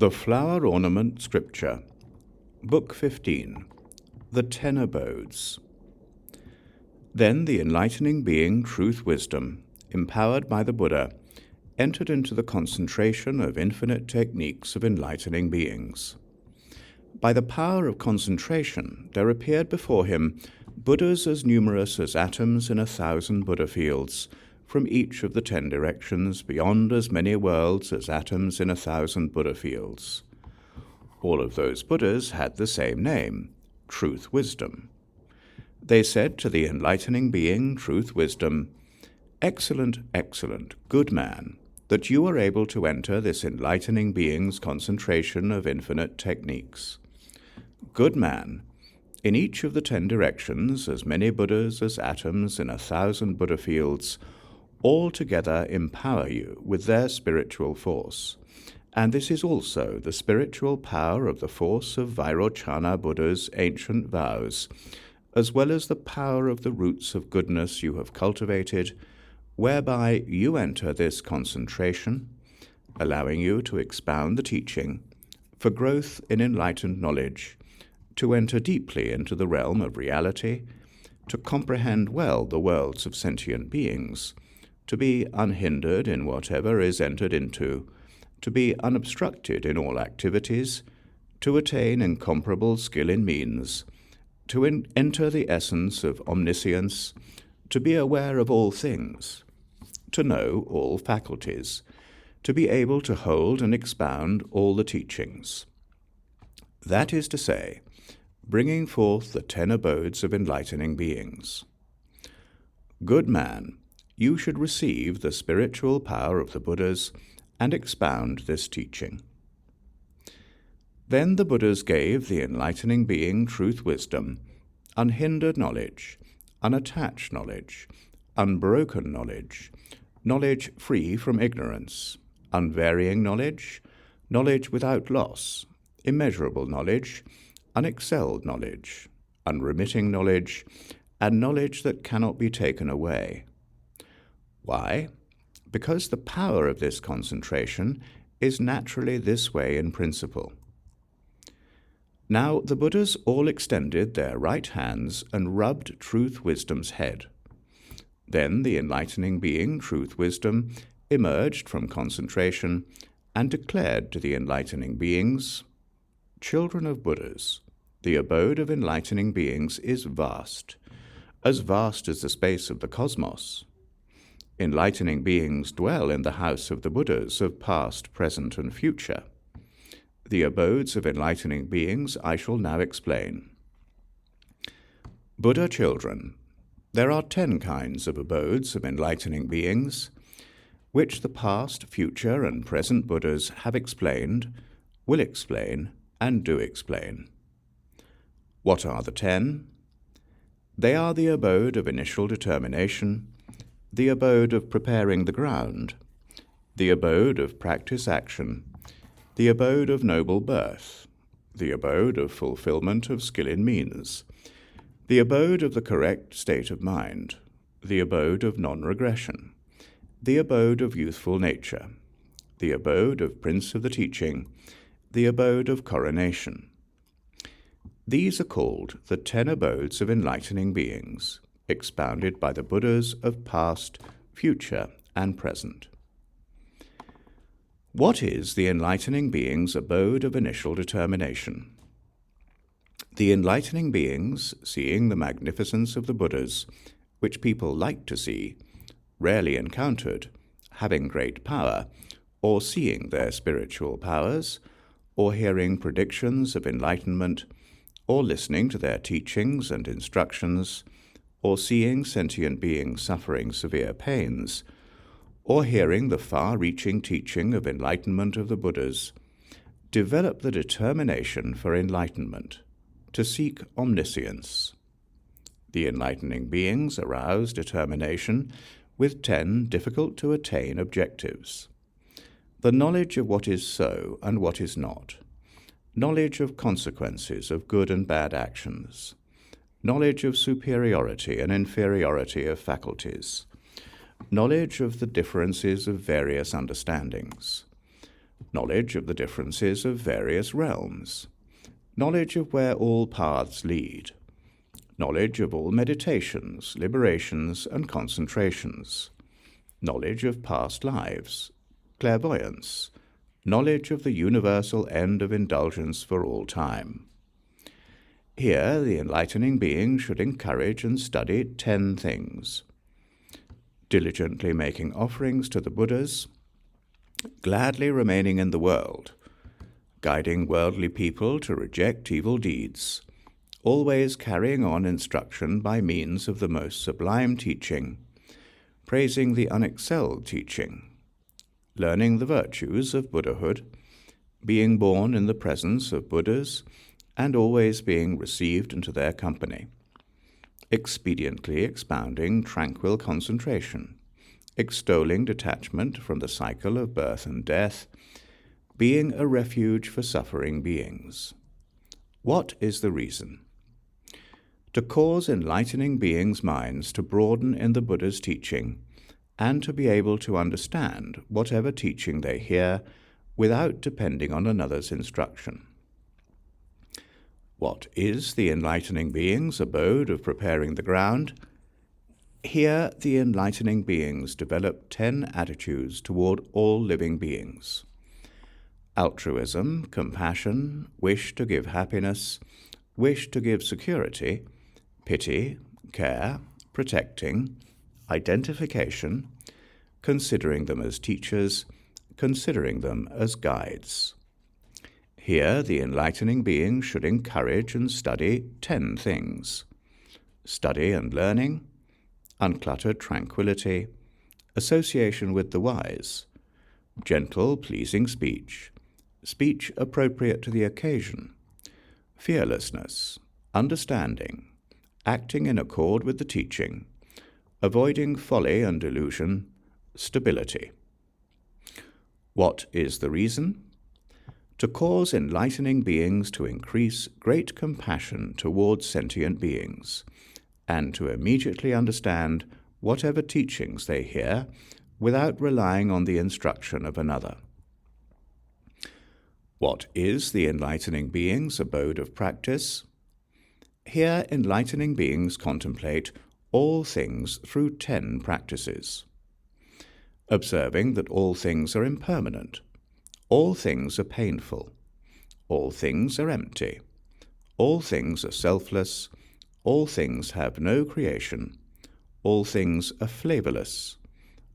The Flower Ornament Scripture, Book 15, The Ten Abodes. Then the enlightening being, Truth Wisdom, empowered by the Buddha, entered into the concentration of infinite techniques of enlightening beings. By the power of concentration, there appeared before him Buddhas as numerous as atoms in 1,000 Buddha fields, from each of the 10 directions, beyond as many worlds as atoms in 1,000 Buddha fields. All of those Buddhas had the same name, Truth Wisdom. They said to the enlightening being, Truth Wisdom, "Excellent, excellent, good man, that you are able to enter this enlightening being's concentration of infinite techniques. Good man, in each of the 10 directions, as many Buddhas as atoms in 1,000 Buddha fields, all together empower you with their spiritual force. And this is also the spiritual power of the force of Vairochana Buddha's ancient vows, as well as the power of the roots of goodness you have cultivated, whereby you enter this concentration, allowing you to expound the teaching, for growth in enlightened knowledge, to enter deeply into the realm of reality, to comprehend well the worlds of sentient beings, to be unhindered in whatever is entered into, to be unobstructed in all activities, to attain incomparable skill in means, to enter the essence of omniscience, to be aware of all things, to know all faculties, to be able to hold and expound all the teachings. That is to say, bringing forth the 10 abodes of enlightening beings. Good man, you should receive the spiritual power of the Buddhas and expound this teaching." Then the Buddhas gave the enlightening being, Truth Wisdom, unhindered knowledge, unattached knowledge, unbroken knowledge, knowledge free from ignorance, unvarying knowledge, knowledge without loss, immeasurable knowledge, unexcelled knowledge, unremitting knowledge, and knowledge that cannot be taken away. Why? Because the power of this concentration is naturally this way in principle. Now the Buddhas all extended their right hands and rubbed Truth Wisdom's head. Then the enlightening being, Truth Wisdom, emerged from concentration and declared to the enlightening beings, "Children of Buddhas, the abode of enlightening beings is vast as the space of the cosmos. Enlightening beings dwell in the house of the Buddhas of past, present, and future. The abodes of enlightening beings I shall now explain. Buddha children, there are 10 kinds of abodes of enlightening beings, which the past, future, and present Buddhas have explained, will explain, and do explain. What are the 10? They are the abode of initial determination, the abode of preparing the ground, the abode of practice action, the abode of noble birth, the abode of fulfillment of skill in means, the abode of the correct state of mind, the abode of non-regression, the abode of youthful nature, the abode of Prince of the Teaching, the abode of coronation. These are called the 10 abodes of enlightening beings, expounded by the Buddhas of past, future, and present. What is the enlightening being's abode of initial determination? The enlightening beings, seeing the magnificence of the Buddhas, which people like to see, rarely encountered, having great power, or seeing their spiritual powers, or hearing predictions of enlightenment, or listening to their teachings and instructions, or seeing sentient beings suffering severe pains, or hearing the far-reaching teaching of enlightenment of the Buddhas, develop the determination for enlightenment, to seek omniscience. The enlightening beings arouse determination with 10 difficult-to-attain objectives. The knowledge of what is so and what is not, knowledge of consequences of good and bad actions, knowledge of superiority and inferiority of faculties, knowledge of the differences of various understandings, knowledge of the differences of various realms, knowledge of where all paths lead, knowledge of all meditations, liberations, and concentrations, knowledge of past lives, clairvoyance, knowledge of the universal end of indulgence for all time. Here, the enlightening being should encourage and study 10 things: diligently making offerings to the Buddhas, gladly remaining in the world, guiding worldly people to reject evil deeds, always carrying on instruction by means of the most sublime teaching, praising the unexcelled teaching, learning the virtues of Buddhahood, being born in the presence of Buddhas, and always being received into their company, expediently expounding tranquil concentration, extolling detachment from the cycle of birth and death, being a refuge for suffering beings. What is the reason? To cause enlightening beings' minds to broaden in the Buddha's teaching, and to be able to understand whatever teaching they hear without depending on another's instruction. What is the enlightening being's abode of preparing the ground? Here the enlightening beings develop 10 attitudes toward all living beings: altruism, compassion, wish to give happiness, wish to give security, pity, care, protecting, identification, considering them as teachers, considering them as guides. Here the enlightening being should encourage and study 10 things: study and learning, uncluttered tranquility, association with the wise, gentle, pleasing speech, speech appropriate to the occasion, fearlessness, understanding, acting in accord with the teaching, avoiding folly and delusion, stability. What is the reason? To cause enlightening beings to increase great compassion towards sentient beings, and to immediately understand whatever teachings they hear without relying on the instruction of another. What is the enlightening being's abode of practice? Here enlightening beings contemplate all things through 10 practices. Observing that all things are impermanent, all things are painful, all things are empty, all things are selfless, all things have no creation, all things are flavorless,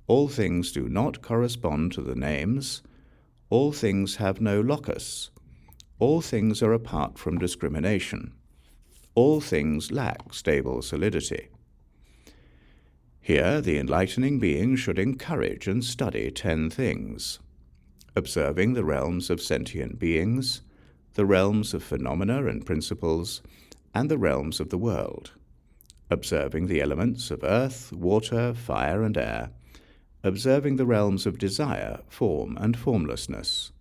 all things do not correspond to the names, all things have no locus, all things are apart from discrimination, all things lack stable solidity. Here the enlightening being should encourage and study 10 things: observing the realms of sentient beings, the realms of phenomena and principles, and the realms of the world, observing the elements of earth, water, fire, and air, observing the realms of desire, form, and formlessness.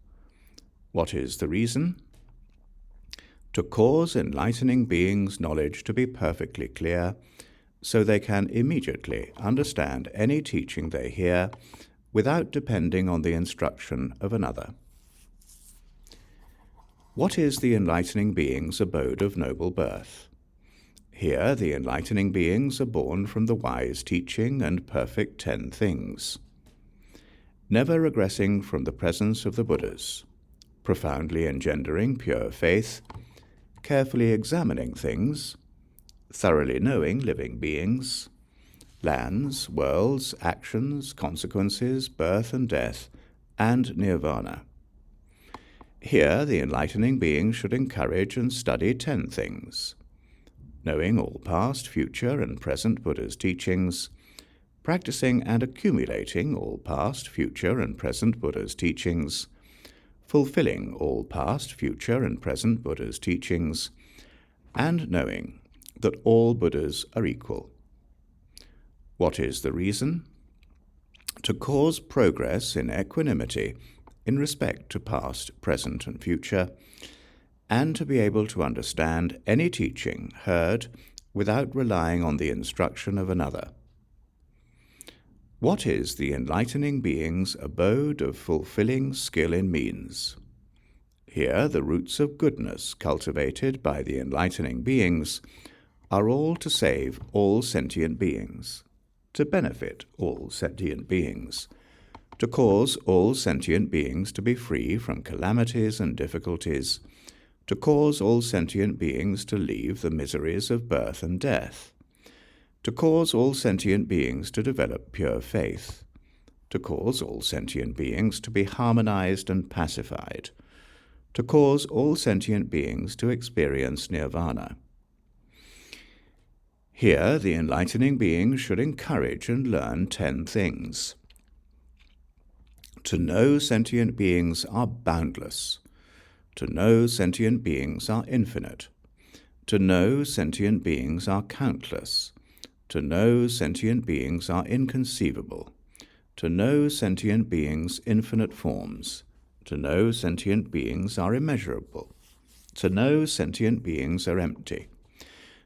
What is the reason? To cause enlightening beings' knowledge to be perfectly clear, so they can immediately understand any teaching they hear without depending on the instruction of another. What is the enlightening being's abode of noble birth? Here the enlightening beings are born from the wise teaching and perfect 10 things, never regressing from the presence of the Buddhas, profoundly engendering pure faith, carefully examining things, thoroughly knowing living beings, lands, worlds, actions, consequences, birth and death, and nirvana. Here the enlightening being should encourage and study 10 things: knowing all past, future, and present Buddha's teachings, practicing and accumulating all past, future, and present Buddha's teachings, fulfilling all past, future, and present Buddha's teachings, and knowing that all Buddhas are equal. What is the reason? To cause progress in equanimity in respect to past, present, and future, and to be able to understand any teaching heard without relying on the instruction of another. What is the enlightening being's abode of fulfilling skill in means? Here the roots of goodness cultivated by the enlightening beings are all to save all sentient beings, to benefit all sentient beings, to cause all sentient beings to be free from calamities and difficulties, to cause all sentient beings to leave the miseries of birth and death, to cause all sentient beings to develop pure faith, to cause all sentient beings to be harmonized and pacified, to cause all sentient beings to experience nirvana. Here the enlightening being should encourage and learn 10 things. To know sentient beings are boundless. To know sentient beings are infinite. To know sentient beings are countless. To know sentient beings are inconceivable. To know sentient beings infinite forms. To know sentient beings are immeasurable. To know sentient beings are empty.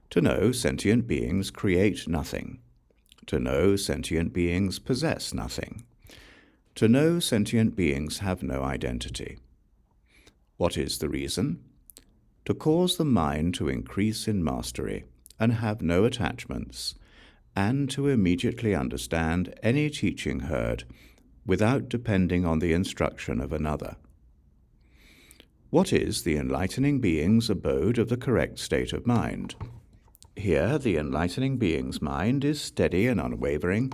To know sentient beings create nothing. To know sentient beings possess nothing. To know sentient beings have no identity. What is the reason? To cause the mind to increase in mastery and have no attachments, and to immediately understand any teaching heard without depending on the instruction of another. What is the enlightening being's abode of the correct state of mind? Here the enlightening being's mind is steady and unwavering,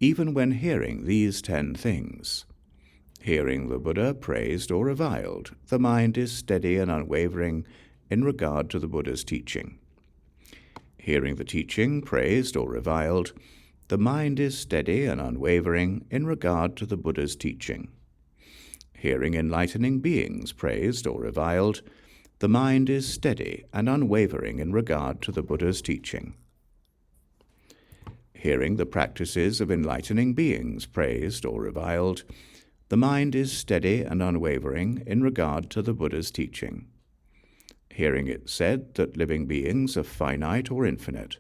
even when hearing these 10 things. Hearing the Buddha praised or reviled, the mind is steady and unwavering in regard to the Buddha's teaching. Hearing the teaching praised or reviled, the mind is steady and unwavering in regard to the Buddha's teaching. Hearing enlightening beings praised or reviled, the mind is steady and unwavering in regard to the Buddha's teaching. Hearing the practices of enlightening beings praised or reviled, the mind is steady and unwavering in regard to the Buddha's teaching. Hearing it said that living beings are finite or infinite,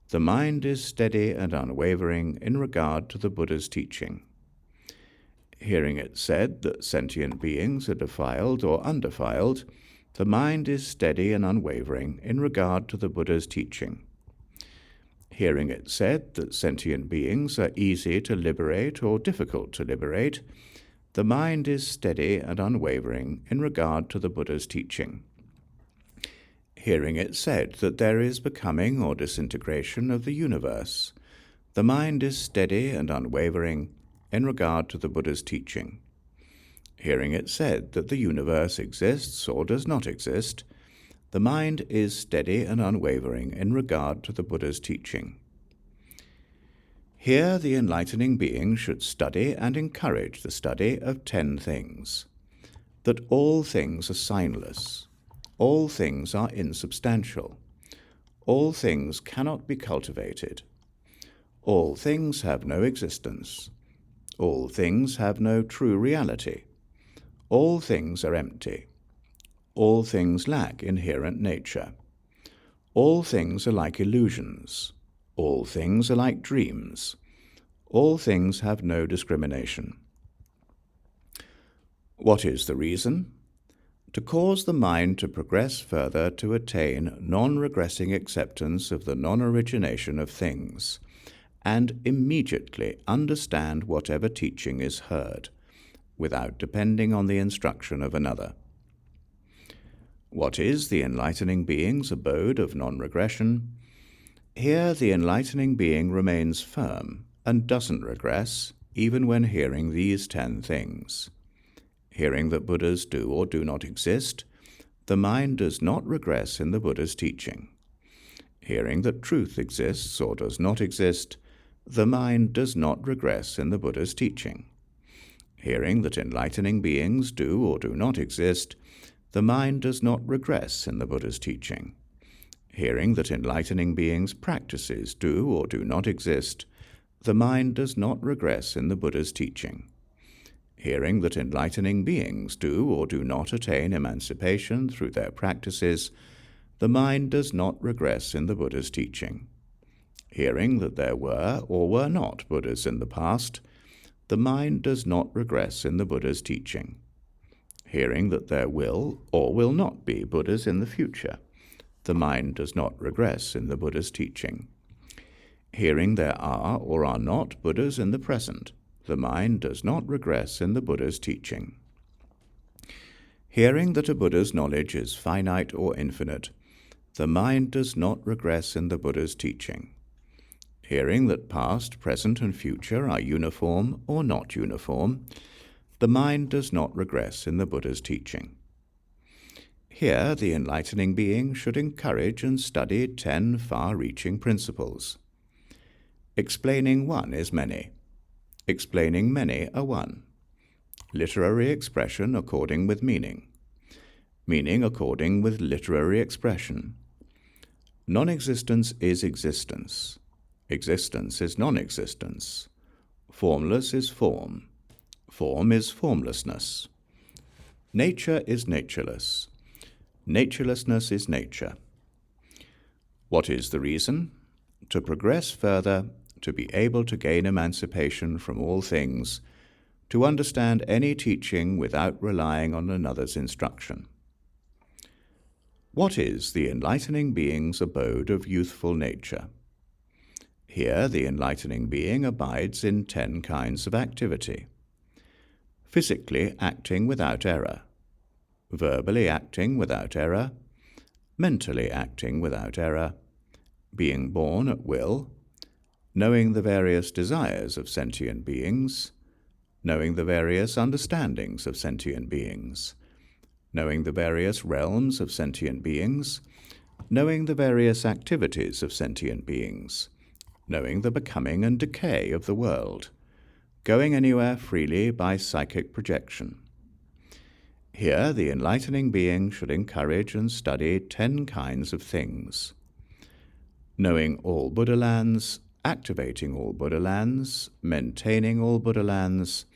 the mind is steady and unwavering in regard to the Buddha's teaching. Hearing it said that sentient beings are defiled or undefiled, the mind is steady and unwavering in regard to the Buddha's teaching. Hearing it said that sentient beings are easy to liberate or difficult to liberate, the mind is steady and unwavering in regard to the Buddha's teaching. Hearing it said that there is becoming or disintegration of the universe, the mind is steady and unwavering in regard to the Buddha's teaching. Hearing it said that the universe exists or does not exist, the mind is steady and unwavering in regard to the Buddha's teaching. Here the enlightening being should study and encourage the study of 10 things. That all things are signless. All things are insubstantial. All things cannot be cultivated. All things have no existence. All things have no true reality. All things are empty. All things lack inherent nature. All things are like illusions. All things are like dreams. All things have no discrimination. What is the reason? To cause the mind to progress further to attain non-regressing acceptance of the non-origination of things, and immediately understand whatever teaching is heard, without depending on the instruction of another. What is the enlightening being's abode of non-regression? Here the enlightening being remains firm and doesn't regress, even when hearing these 10 things. Hearing that Buddhas do or do not exist, the mind does not regress in the Buddha's teaching. Hearing that truth exists or does not exist, the mind does not regress in the Buddha's teaching. Hearing that enlightening beings do or do not exist, the mind does not regress in the Buddha's teaching. Hearing that enlightening beings' practices do or do not exist, the mind does not regress in the Buddha's teaching. Hearing that enlightening beings do or do not attain emancipation through their practices, the mind does not regress in the Buddha's teaching. Hearing that there were or were not Buddhas in the past, the mind does not regress in the Buddha's teaching. Hearing that there will or will not be Buddhas in the future, the mind does not regress in the Buddha's teaching. Hearing there are or are not Buddhas in the present, the mind does not regress in the Buddha's teaching. Hearing that a Buddha's knowledge is finite or infinite, the mind does not regress in the Buddha's teaching. Hearing that past, present, and future are uniform or not uniform, the mind does not regress in the Buddha's teaching. Here, the enlightening being should encourage and study 10 far-reaching principles. Explaining one is many. Explaining many are one. Literary expression according with meaning. Meaning according with literary expression. Non-existence is existence. Existence is non-existence. Formless is form. Form is formlessness. Nature is natureless. Naturelessness is nature. What is the reason? To progress further, to be able to gain emancipation from all things, to understand any teaching without relying on another's instruction. What is the enlightening being's abode of youthful nature? Here the enlightening being abides in 10 kinds of activity. Physically acting without error, verbally acting without error, mentally acting without error, being born at will, knowing the various desires of sentient beings, knowing the various understandings of sentient beings, knowing the various realms of sentient beings, knowing the various activities of sentient beings, knowing the becoming and decay of the world, going anywhere freely by psychic projection. Here the enlightening being should encourage and study 10 kinds of things. Knowing all Buddha lands, activating all Buddha lands, maintaining all Buddha lands,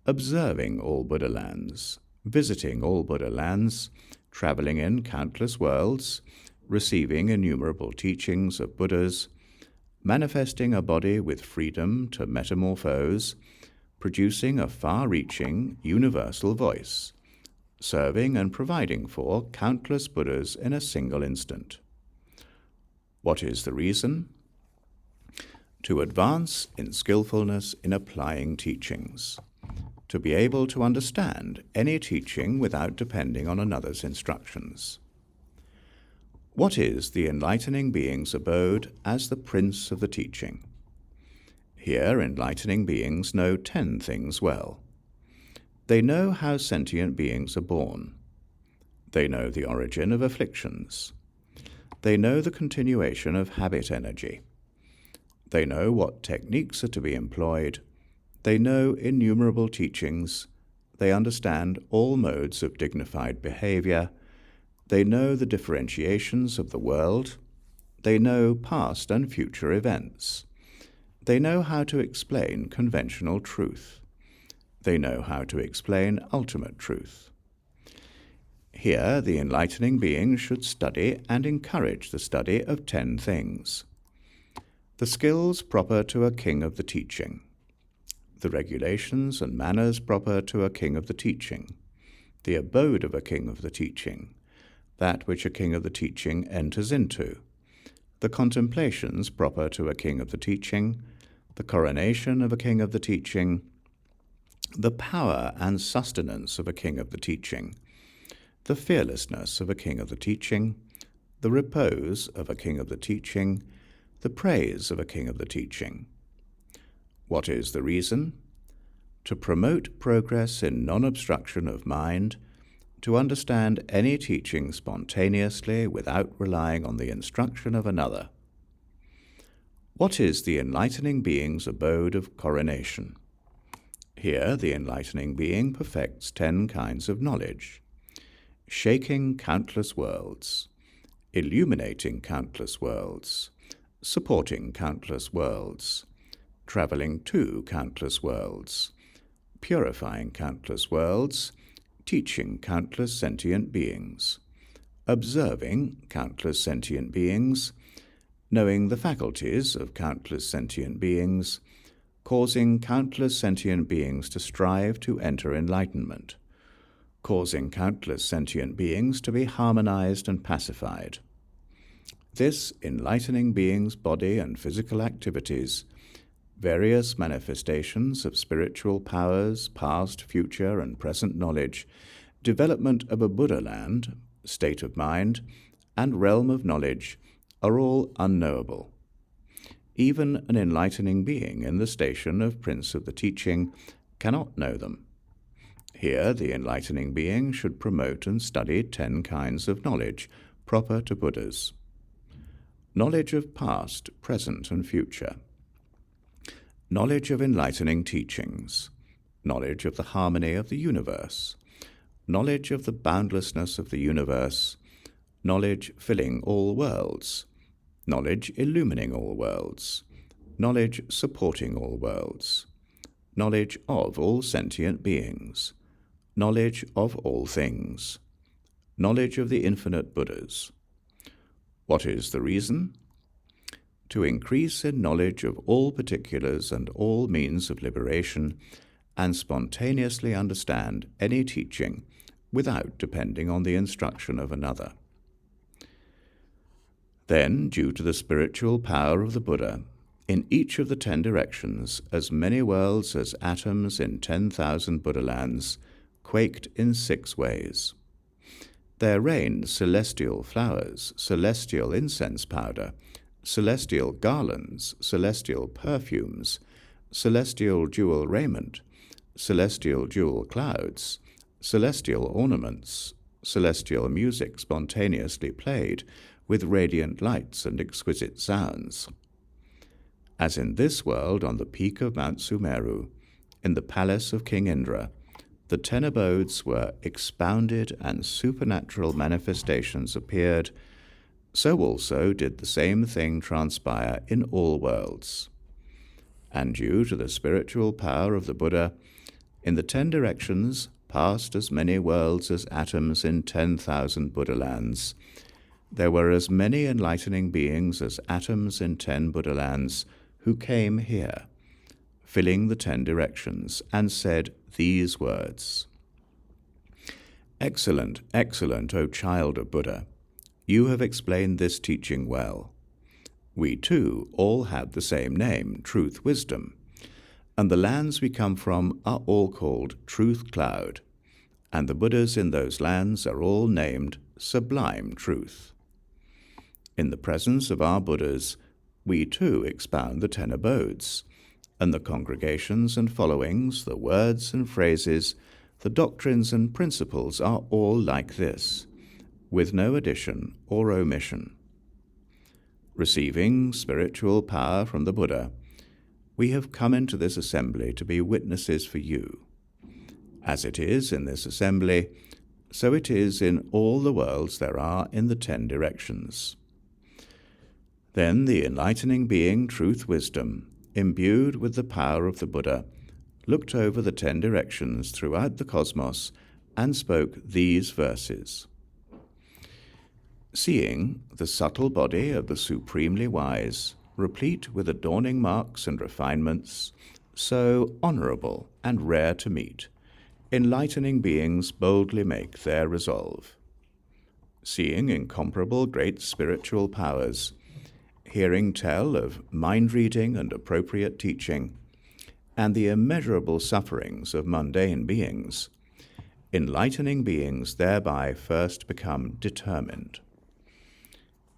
observing all Buddha lands, visiting all Buddha lands, traveling in countless worlds, receiving innumerable teachings of Buddhas, manifesting a body with freedom to metamorphose, producing a far-reaching, universal voice, serving and providing for countless Buddhas in a single instant. What is the reason? To advance in skillfulness in applying teachings, to be able to understand any teaching without depending on another's instructions. What is the enlightening being's abode as the prince of the teaching? Here enlightening beings know 10 things well. They know how sentient beings are born. They know the origin of afflictions. They know the continuation of habit energy. They know what techniques are to be employed. They know innumerable teachings. They understand all modes of dignified behavior. They know the differentiations of the world. They know past and future events. They know how to explain conventional truth. They know how to explain ultimate truth. Here, the enlightening being should study and encourage the study of 10 things. The skills proper to a king of the teaching. The regulations and manners proper to a king of the teaching. The abode of a king of the teaching. That which a king of the teaching enters into. The contemplations proper to a king of the teaching. The coronation of a king of the teaching. The power and sustenance of a king of the teaching. The fearlessness of a king of the teaching. The repose of a king of the teaching. The praise of a king of the teaching. What is the reason? To promote progress in non-obstruction of mind, to understand any teaching spontaneously without relying on the instruction of another. What is the enlightening being's abode of coronation? Here the enlightening being perfects 10 kinds of knowledge, shaking countless worlds, illuminating countless worlds, supporting countless worlds, traveling to countless worlds, purifying countless worlds, teaching countless sentient beings, observing countless sentient beings, knowing the faculties of countless sentient beings, causing countless sentient beings to strive to enter enlightenment, causing countless sentient beings to be harmonized and pacified. This enlightening being's body and physical activities, various manifestations of spiritual powers, past, future, and present knowledge, development of a Buddha land, state of mind, and realm of knowledge are all unknowable. Even an enlightening being in the station of Prince of the Teaching cannot know them. Here the enlightening being should promote and study 10 kinds of knowledge proper to Buddhas. Knowledge of past, present, and future. Knowledge of enlightening teachings. Knowledge of the harmony of the universe. Knowledge of the boundlessness of the universe. Knowledge filling all worlds. Knowledge illumining all worlds. Knowledge supporting all worlds. Knowledge of all sentient beings. Knowledge of all things. Knowledge of the infinite Buddhas. What is the reason? To increase in knowledge of all particulars and all means of liberation, and spontaneously understand any teaching without depending on the instruction of another. Then, due to the spiritual power of the Buddha, in each of the 10 directions, as many worlds as atoms in 10,000 Buddha lands quaked in 6 ways. There rained celestial flowers, celestial incense powder, celestial garlands, celestial perfumes, celestial jewel raiment, celestial jewel clouds, celestial ornaments, celestial music spontaneously played, with radiant lights and exquisite sounds. As in this world on the peak of Mount Sumeru, in the palace of King Indra, the 10 abodes were expounded and supernatural manifestations appeared, so also did the same thing transpire in all worlds. And due to the spiritual power of the Buddha, in the 10 directions passed as many worlds as atoms in 10,000 Buddha lands. There were as many enlightening beings as atoms in 10 Buddha lands who came here, filling the 10 directions, and said these words. Excellent, excellent, O child of Buddha! You have explained this teaching well. We too all have the same name, Truth Wisdom, and the lands we come from are all called Truth Cloud, and the Buddhas in those lands are all named Sublime Truth. In the presence of our Buddhas, we too expound the 10 abodes, and the congregations and followings, the words and phrases, the doctrines and principles are all like this, with no addition or omission. Receiving spiritual power from the Buddha, we have come into this assembly to be witnesses for you. As it is in this assembly, so it is in all the worlds there are in the 10 directions. Then the enlightening being Truth Wisdom, imbued with the power of the Buddha, looked over the 10 directions throughout the cosmos and spoke these verses. Seeing the subtle body of the Supremely Wise, replete with adorning marks and refinements, so honorable and rare to meet, enlightening beings boldly make their resolve. Seeing incomparable great spiritual powers, hearing tell of mind-reading and appropriate teaching, and the immeasurable sufferings of mundane beings, enlightening beings thereby first become determined.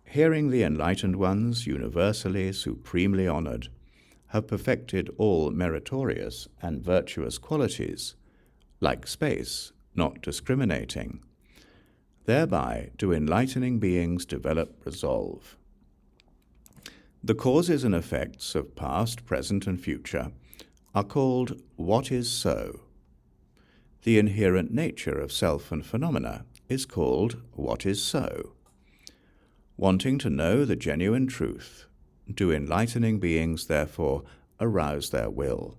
Hearing the enlightened ones universally supremely honored, have perfected all meritorious and virtuous qualities, like space, not discriminating. Thereby do enlightening beings develop resolve. The causes and effects of past, present, and future are called what is so. The inherent nature of self and phenomena is called what is so. Wanting to know the genuine truth, do enlightening beings therefore arouse their will.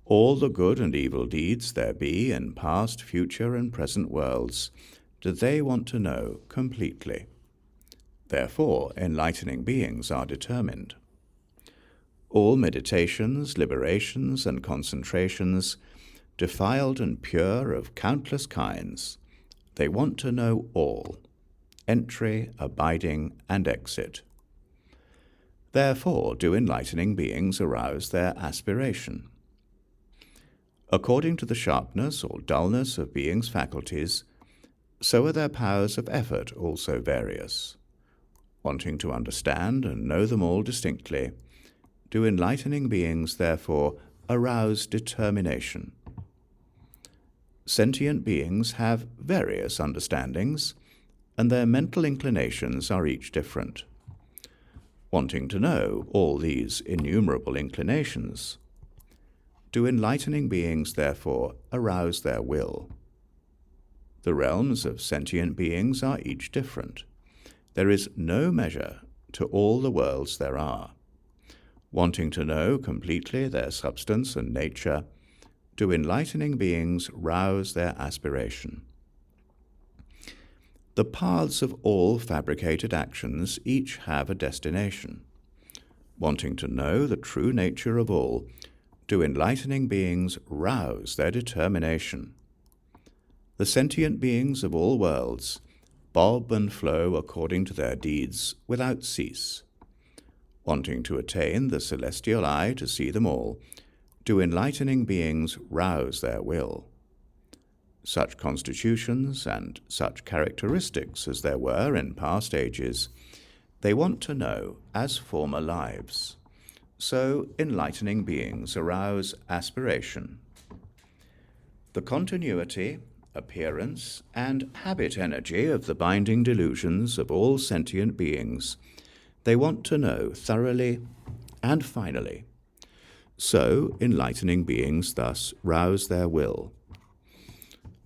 All the good and evil deeds there be in past, future, and present worlds do they want to know completely. Therefore, enlightening beings are determined. All meditations, liberations, and concentrations, defiled and pure of countless kinds, they want to know all, entry, abiding, and exit. Therefore do enlightening beings arouse their aspiration. According to the sharpness or dullness of beings' faculties, so are their powers of effort also various. Wanting to understand and know them all distinctly, do enlightening beings therefore arouse determination. Sentient beings have various understandings, and their mental inclinations are each different. Wanting to know all these innumerable inclinations, do enlightening beings therefore arouse their will. The realms of sentient beings are each different. There is no measure to all the worlds there are. Wanting to know completely their substance and nature, do enlightening beings rouse their aspiration. The paths of all fabricated actions each have a destination. Wanting to know the true nature of all, do enlightening beings rouse their determination. The sentient beings of all worlds bob and flow according to their deeds without cease. Wanting to attain the celestial eye to see them all, do enlightening beings rouse their will. Such constitutions and such characteristics as there were in past ages, they want to know as former lives. So enlightening beings arouse aspiration. The continuity, appearance, and habit energy of the binding delusions of all sentient beings, they want to know thoroughly and finally. So enlightening beings thus rouse their will.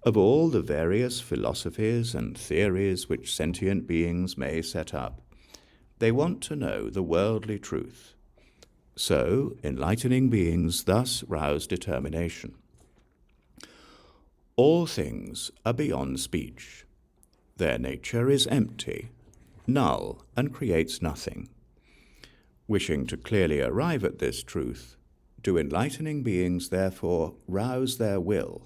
Of all the various philosophies and theories which sentient beings may set up, they want to know the worldly truth. So enlightening beings thus rouse determination. All things are beyond speech. Their nature is empty, null, and creates nothing. Wishing to clearly arrive at this truth, do enlightening beings therefore rouse their will.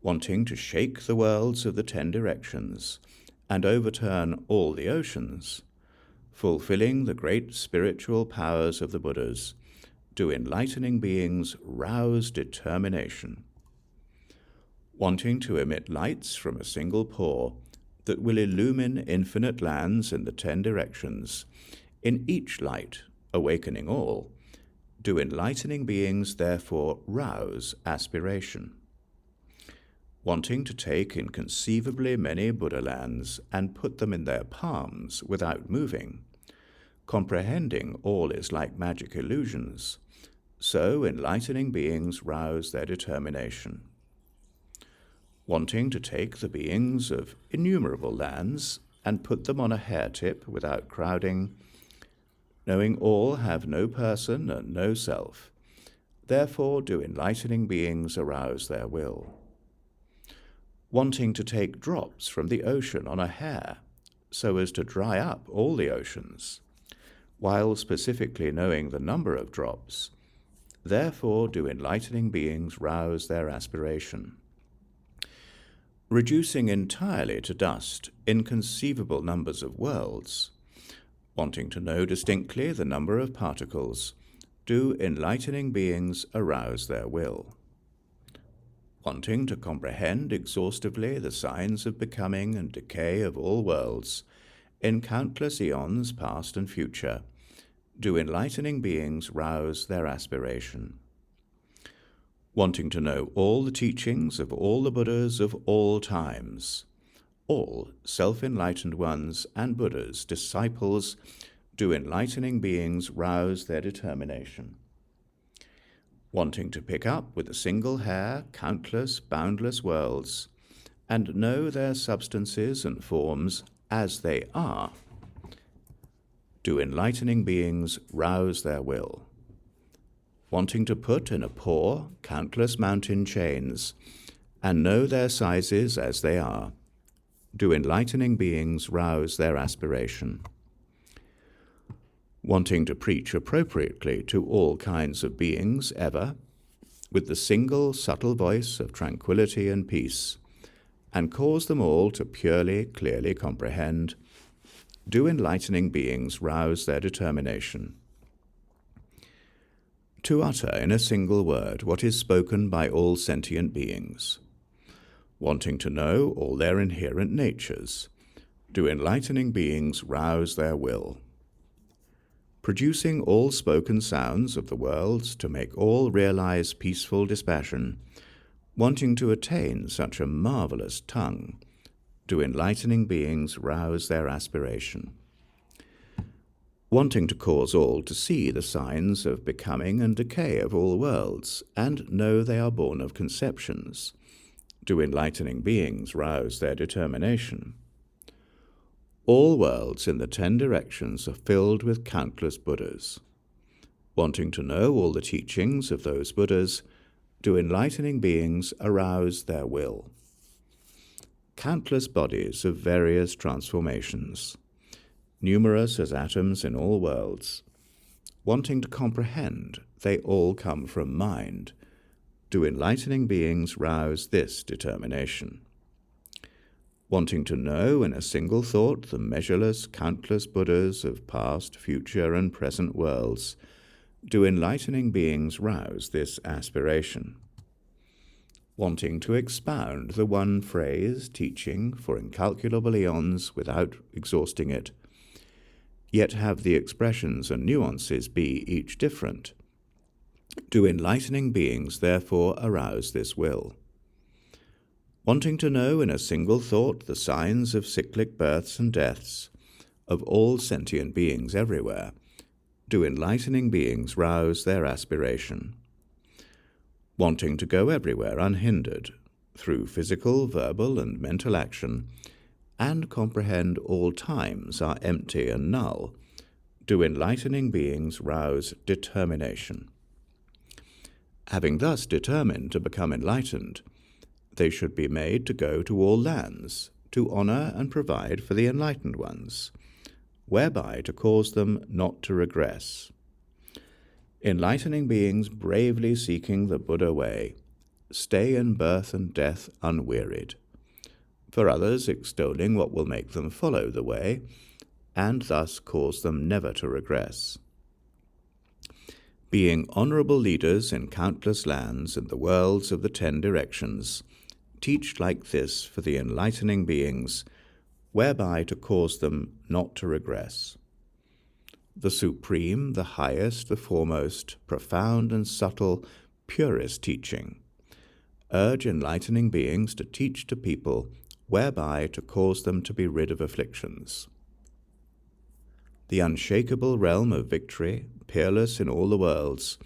Wanting to shake the worlds of the 10 directions and overturn all the oceans, fulfilling the great spiritual powers of the Buddhas, do enlightening beings rouse determination. Wanting to emit lights from a single pore that will illumine infinite lands in the 10 directions, in each light awakening all, do enlightening beings therefore rouse aspiration. Wanting to take inconceivably many Buddha lands and put them in their palms without moving, comprehending all is like magic illusions, so enlightening beings rouse their determination. Wanting to take the beings of innumerable lands and put them on a hair tip without crowding, knowing all have no person and no self, therefore do enlightening beings arouse their will. Wanting to take drops from the ocean on a hair so as to dry up all the oceans, while specifically knowing the number of drops, therefore do enlightening beings rouse their aspiration. Reducing entirely to dust inconceivable numbers of worlds, wanting to know distinctly the number of particles, do enlightening beings arouse their will. Wanting to comprehend exhaustively the signs of becoming and decay of all worlds, in countless eons past and future, do enlightening beings rouse their aspiration. Wanting to know all the teachings of all the Buddhas of all times, all self-enlightened ones and Buddhas, disciples, do enlightening beings rouse their determination. Wanting to pick up with a single hair countless boundless worlds, and know their substances and forms as they are, do enlightening beings rouse their will. Wanting to put in a pore countless mountain chains, and know their sizes as they are, do enlightening beings rouse their aspiration. Wanting to preach appropriately to all kinds of beings ever, with the single subtle voice of tranquility and peace, and cause them all to purely, clearly comprehend, do enlightening beings rouse their determination. To utter in a single word what is spoken by all sentient beings, wanting to know all their inherent natures, do enlightening beings rouse their will. Producing all spoken sounds of the worlds to make all realize peaceful dispassion, wanting to attain such a marvelous tongue, do enlightening beings rouse their aspiration. Wanting to cause all to see the signs of becoming and decay of all worlds, and know they are born of conceptions, do enlightening beings rouse their determination. All worlds in the 10 directions are filled with countless Buddhas. Wanting to know all the teachings of those Buddhas, do enlightening beings arouse their will. Countless bodies of various transformations, numerous as atoms in all worlds, wanting to comprehend they all come from mind, do enlightening beings rouse this determination. Wanting to know in a single thought the measureless, countless Buddhas of past, future, and present worlds, do enlightening beings rouse this aspiration. Wanting to expound the one phrase teaching for incalculable eons without exhausting it, yet have the expressions and nuances be each different, do enlightening beings therefore arouse this will. Wanting to know in a single thought the signs of cyclic births and deaths of all sentient beings everywhere, do enlightening beings rouse their aspiration. Wanting to go everywhere unhindered, through physical, verbal, and mental action, and comprehend all times are empty and null, do enlightening beings rouse determination. Having thus determined to become enlightened, they should be made to go to all lands, to honor and provide for the enlightened ones, whereby to cause them not to regress. Enlightening beings bravely seeking the Buddha way, stay in birth and death unwearied, for others extolling what will make them follow the way, and thus cause them never to regress. Being honorable leaders in countless lands and the worlds of the 10 directions, teach like this for the enlightening beings, whereby to cause them not to regress. The supreme, the highest, the foremost, profound and subtle, purest teaching, urge enlightening beings to teach to people, whereby to cause them to be rid of afflictions. The unshakable realm of victory, peerless in all the worlds,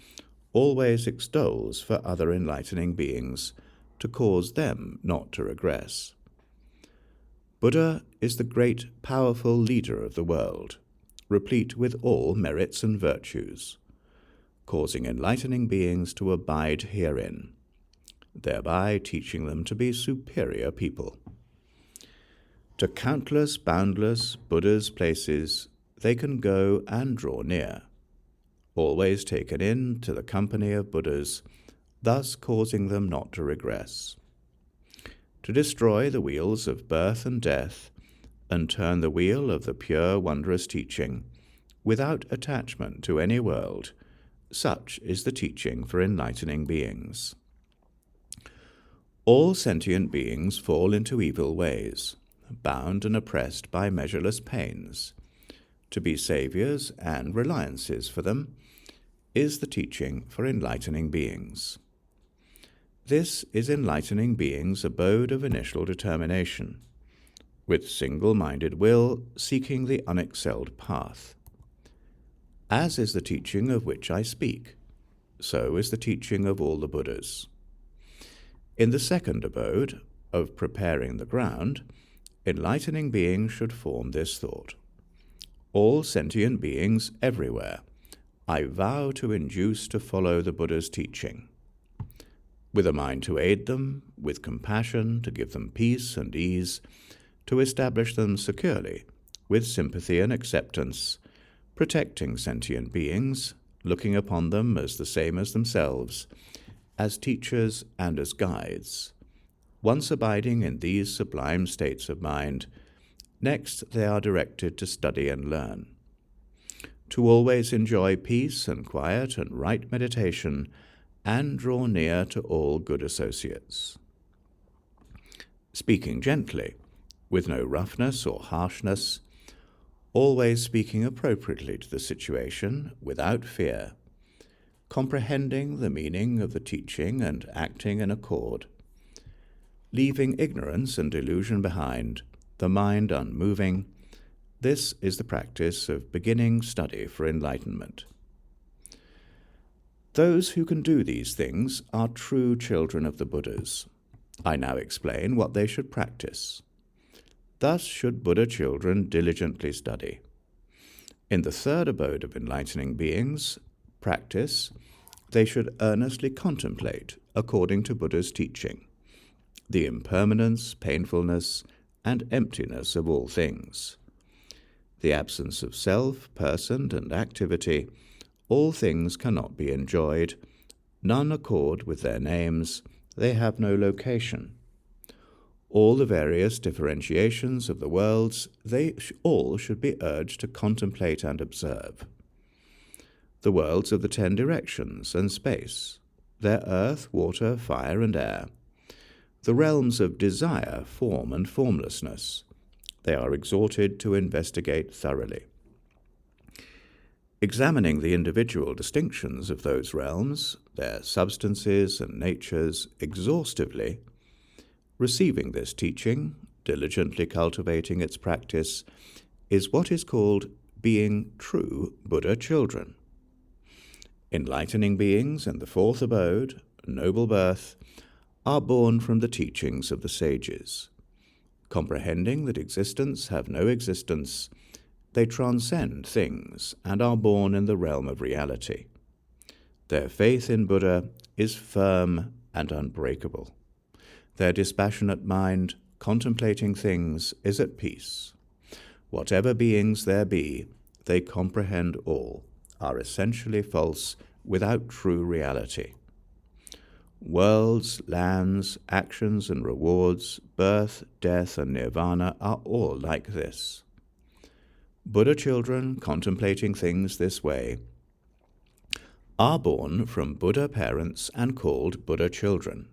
always extols for other enlightening beings, to cause them not to regress. Buddha is the great, powerful leader of the world, replete with all merits and virtues, causing enlightening beings to abide herein, thereby teaching them to be superior people. To countless, boundless Buddha's places they can go and draw near, always taken in to the company of Buddhas, thus causing them not to regress. To destroy the wheels of birth and death, and turn the wheel of the pure, wondrous teaching, without attachment to any world, such is the teaching for enlightening beings. All sentient beings fall into evil ways, bound and oppressed by measureless pains. To be saviours and reliances for them is the teaching for enlightening beings. This is enlightening beings' abode of initial determination, with single-minded will seeking the unexcelled path. As is the teaching of which I speak, so is the teaching of all the Buddhas. In the second abode, of preparing the ground, enlightening beings should form this thought: all sentient beings everywhere, I vow to induce to follow the Buddha's teaching, with a mind to aid them, with compassion to give them peace and ease, to establish them securely, with sympathy and acceptance, protecting sentient beings, looking upon them as the same as themselves, as teachers and as guides. Once abiding in these sublime states of mind, next they are directed to study and learn, to always enjoy peace and quiet and right meditation, and draw near to all good associates. Speaking gently, with no roughness or harshness, always speaking appropriately to the situation without fear, comprehending the meaning of the teaching and acting in accord, leaving ignorance and delusion behind, the mind unmoving. This is the practice of beginning study for enlightenment. Those who can do these things are true children of the Buddhas. I now explain what they should practice. Thus should Buddha children diligently study. In the third abode of enlightening beings, practice, they should earnestly contemplate, according to Buddha's teaching, the impermanence, painfulness, and emptiness of all things, the absence of self, person, and activity. All things cannot be enjoyed, none accord with their names, they have no location. All the various differentiations of the worlds, they all should be urged to contemplate and observe. The worlds of the 10 directions and space, their earth, water, fire, and air, the realms of desire, form, and formlessness, they are exhorted to investigate thoroughly. Examining the individual distinctions of those realms, their substances and natures exhaustively, receiving this teaching, diligently cultivating its practice, is what is called being true Buddha children. Enlightening beings in the fourth abode, noble birth, are born from the teachings of the sages. Comprehending that existence have no existence, they transcend things and are born in the realm of reality. Their faith in Buddha is firm and unbreakable. Their dispassionate mind, contemplating things, is at peace. Whatever beings there be, they comprehend all, are essentially false, without true reality. Worlds, lands, actions and rewards, birth, death, and nirvana are all like this. Buddha children contemplating things this way are born from Buddha parents and called Buddha children.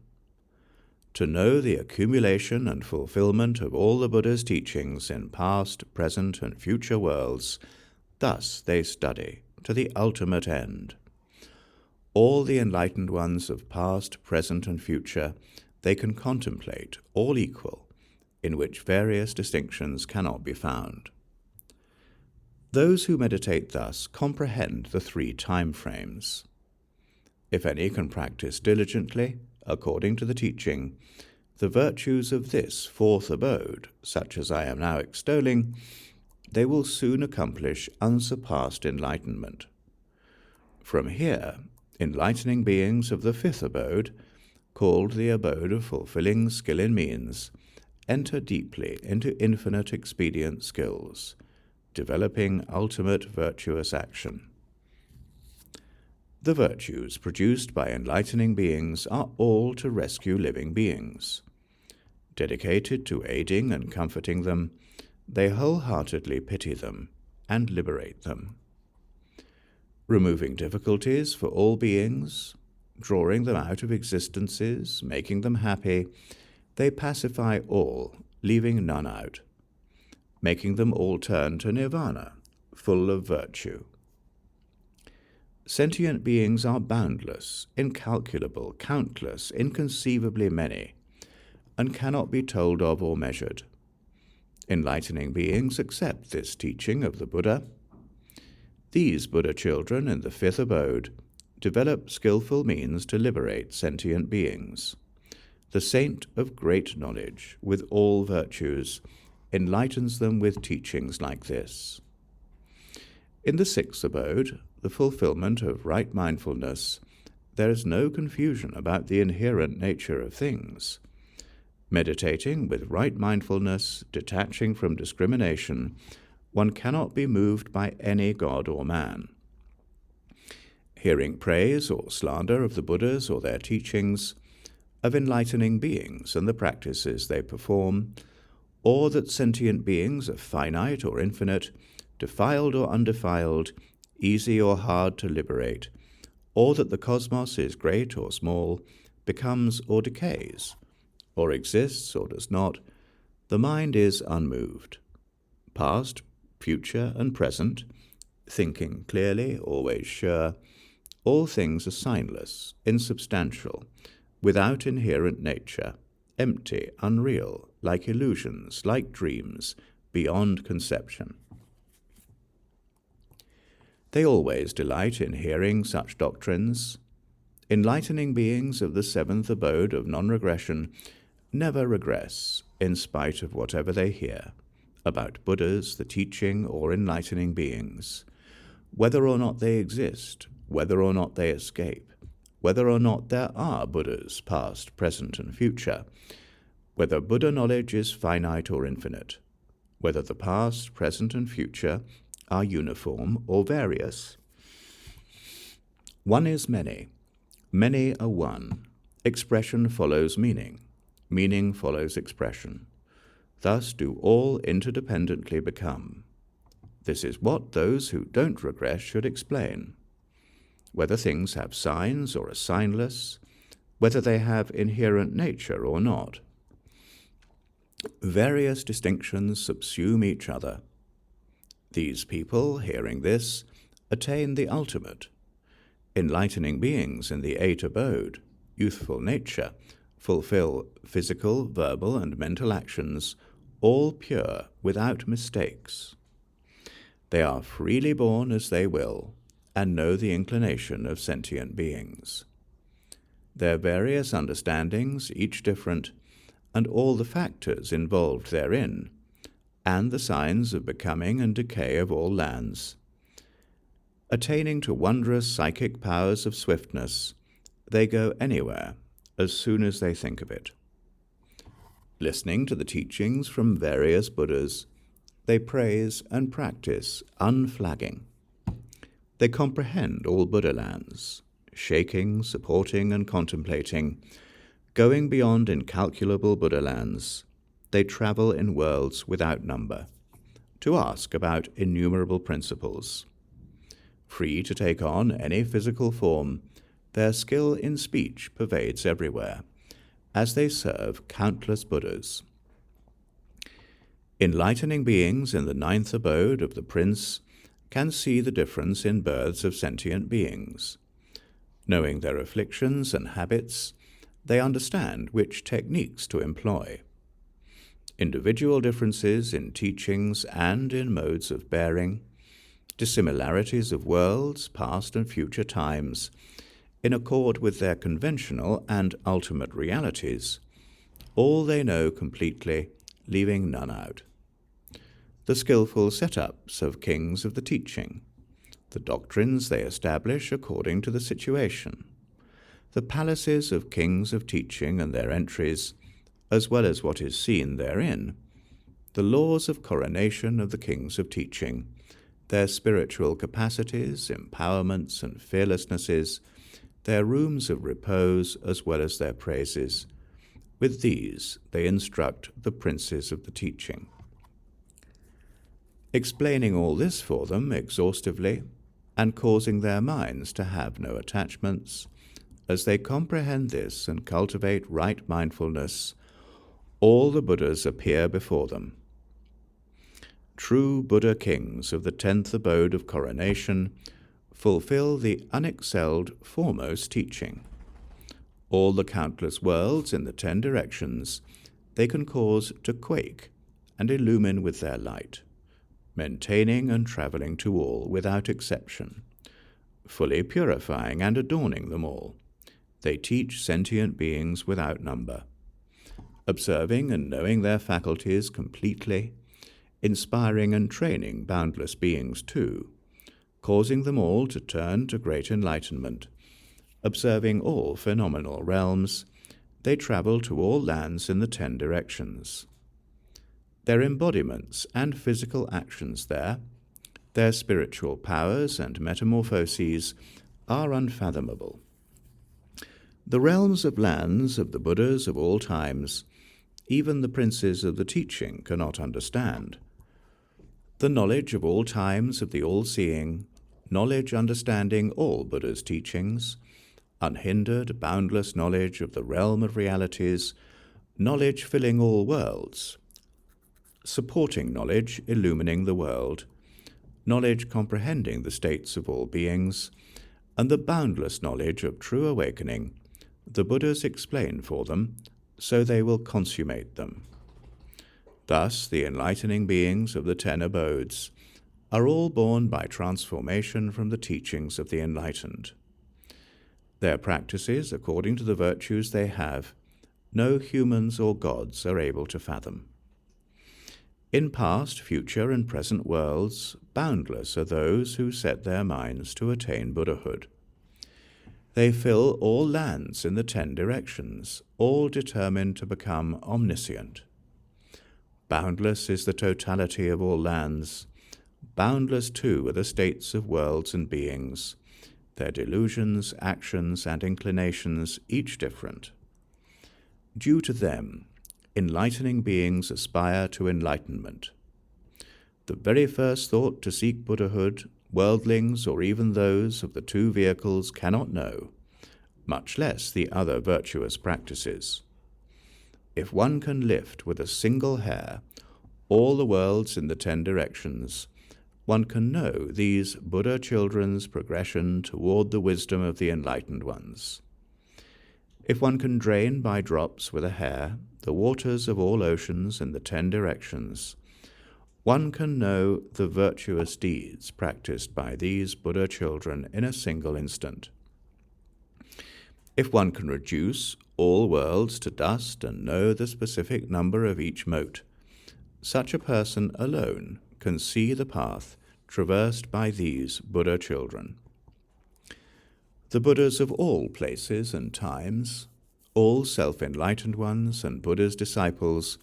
To know the accumulation and fulfillment of all the Buddha's teachings in past, present, and future worlds, thus they study to the ultimate end. All the enlightened ones of past, present, and future they can contemplate, all equal, in which various distinctions cannot be found. Those who meditate thus comprehend the 3 time frames. If any can practice diligently, according to the teaching, the virtues of this fourth abode, such as I am now extolling, they will soon accomplish unsurpassed enlightenment. From here, enlightening beings of the fifth abode, called the abode of fulfilling skill in means, enter deeply into infinite expedient skills, developing ultimate virtuous action. The virtues produced by enlightening beings are all to rescue living beings. Dedicated to aiding and comforting them, they wholeheartedly pity them and liberate them. Removing difficulties for all beings, drawing them out of existences, making them happy, they pacify all, leaving none out, making them all turn to nirvana, full of virtue. Sentient beings are boundless, incalculable, countless, inconceivably many, and cannot be told of or measured. Enlightening beings accept this teaching of the Buddha. These Buddha children in the fifth abode develop skillful means to liberate sentient beings. The saint of great knowledge, with all virtues, enlightens them with teachings like this. In the sixth abode, the fulfillment of right mindfulness, there is no confusion about the inherent nature of things. Meditating with right mindfulness, detaching from discrimination, one cannot be moved by any god or man. Hearing praise or slander of the Buddhas or their teachings, of enlightening beings and the practices they perform, or that sentient beings are finite or infinite, defiled or undefiled, easy or hard to liberate, or that the cosmos is great or small, becomes or decays, or exists or does not, the mind is unmoved. Past, future, and present, thinking clearly, always sure, all things are signless, insubstantial, without inherent nature, empty, unreal, like illusions, like dreams, beyond conception. They always delight in hearing such doctrines. Enlightening beings of the seventh abode of non-regression never regress, in spite of whatever they hear, about Buddhas, the teaching, or enlightening beings, whether or not they exist, whether or not they escape, whether or not there are Buddhas, past, present, and future, whether Buddha knowledge is finite or infinite, whether the past, present, and future are uniform or various. One is many, many are one. Expression follows meaning, meaning follows expression. Thus do all interdependently become. This is what those who don't regress should explain. Whether things have signs or are signless, whether they have inherent nature or not. Various distinctions subsume each other. These people, hearing this, attain the ultimate. Enlightening beings in the eight abode, youthful nature, fulfill physical, verbal, and mental actions, all pure, without mistakes. They are freely born as they will, and know the inclination of sentient beings. Their various understandings, each different, and all the factors involved therein, and the signs of becoming and decay of all lands. Attaining to wondrous psychic powers of swiftness, they go anywhere, as soon as they think of it. Listening to the teachings from various Buddhas, they praise and practice unflagging. They comprehend all Buddha lands, shaking, supporting, and contemplating. Going beyond incalculable Buddha lands, they travel in worlds without number, to ask about innumerable principles. Free to take on any physical form, their skill in speech pervades everywhere, as they serve countless Buddhas. Enlightening beings in the ninth abode of the Prince can see the difference in births of sentient beings. Knowing their afflictions and habits, they understand which techniques to employ. Individual differences in teachings and in modes of bearing, dissimilarities of worlds, past and future times, in accord with their conventional and ultimate realities, all they know completely, leaving none out. The skillful setups of kings of the teaching, the doctrines they establish according to the situation, the palaces of kings of teaching and their entries, as well as what is seen therein, the laws of coronation of the kings of teaching, their spiritual capacities, empowerments, and fearlessnesses, their rooms of repose, as well as their praises. With these they instruct the princes of the teaching. Explaining all this for them exhaustively, and causing their minds to have no attachments, as they comprehend this and cultivate right mindfulness, all the Buddhas appear before them. True Buddha kings of the 10th abode of coronation fulfill the unexcelled foremost teaching. All the countless worlds in the 10 directions they can cause to quake and illumine with their light, maintaining and traveling to all without exception, fully purifying and adorning them all. They teach sentient beings without number, observing and knowing their faculties completely, inspiring and training boundless beings too, causing them all to turn to great enlightenment, observing all phenomenal realms. they travel to all lands in the 10 directions. Their embodiments and physical actions there, their spiritual powers and metamorphoses are unfathomable. The realms of lands of the Buddhas of all times, even the princes of the teaching cannot understand. The knowledge of all times of the all-seeing, knowledge understanding all Buddha's teachings, unhindered, boundless knowledge of the realm of realities, knowledge filling all worlds, supporting knowledge illumining the world, knowledge comprehending the states of all beings, and the boundless knowledge of true awakening, the Buddhas explain for them, so they will consummate them. Thus, the enlightening beings of the 10 abodes are all born by transformation from the teachings of the enlightened. Their practices, according to the virtues they have, no humans or gods are able to fathom. In past, future, and present worlds, boundless are those who set their minds to attain Buddhahood. They fill all lands in the 10 directions, all determined to become omniscient. Boundless is the totality of all lands. Boundless, too, are the states of worlds and beings, their delusions, actions, and inclinations, each different. Due to them, enlightening beings aspire to enlightenment. The very first thought to seek Buddhahood, worldlings or even those of the 2 vehicles cannot know, much less the other virtuous practices. If one can lift with a single hair all the worlds in the 10 directions, one can know these Buddha children's progression toward the wisdom of the enlightened ones. If one can drain by drops with a hair the waters of all oceans in the 10 directions, one can know the virtuous deeds practiced by these Buddha children in a single instant. If one can reduce all worlds to dust and know the specific number of each mote, such a person alone can see the path traversed by these Buddha children. The Buddhas of all places and times, all self-enlightened ones and Buddha's disciples,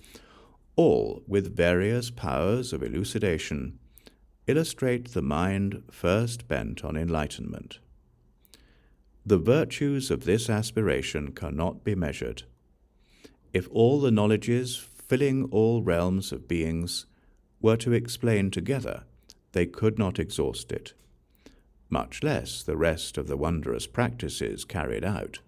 all with various powers of elucidation, illustrate the mind first bent on enlightenment. The virtues of this aspiration cannot be measured. If all the knowledges filling all realms of beings were to explain together, they could not exhaust it, much less the rest of the wondrous practices carried out.